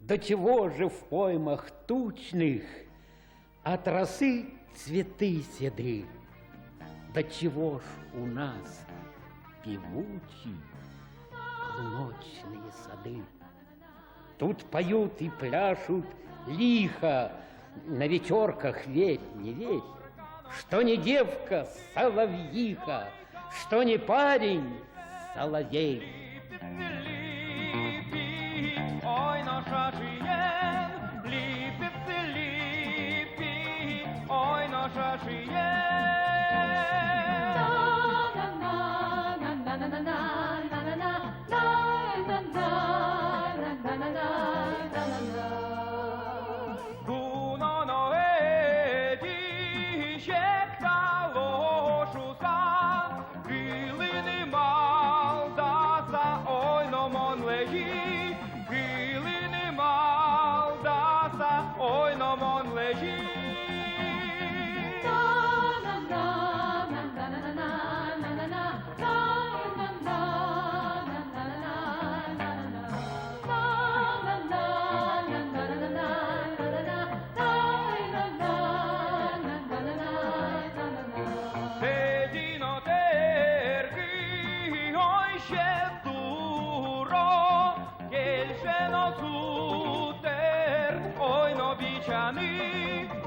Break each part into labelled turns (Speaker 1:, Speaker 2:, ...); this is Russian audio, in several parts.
Speaker 1: До чего же в поймах тучных от росы цветы седы? До чего ж у нас певучи полночные сады? Тут поют и пляшут лихо на вечерках ведь не весь, что не девка соловьиха, что не парень соловей.
Speaker 2: Ой, наша жиен, липицы липи, ой, наша жиен. Ой, но мон лежит.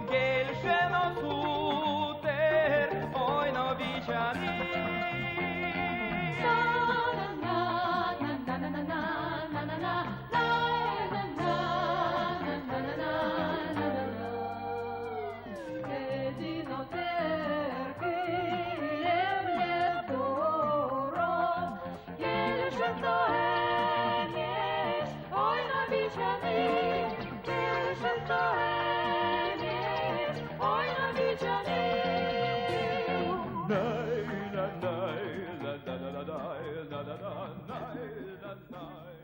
Speaker 2: Che il cielo futer, oi no viciani. Nay, la la la la la la la la la la la.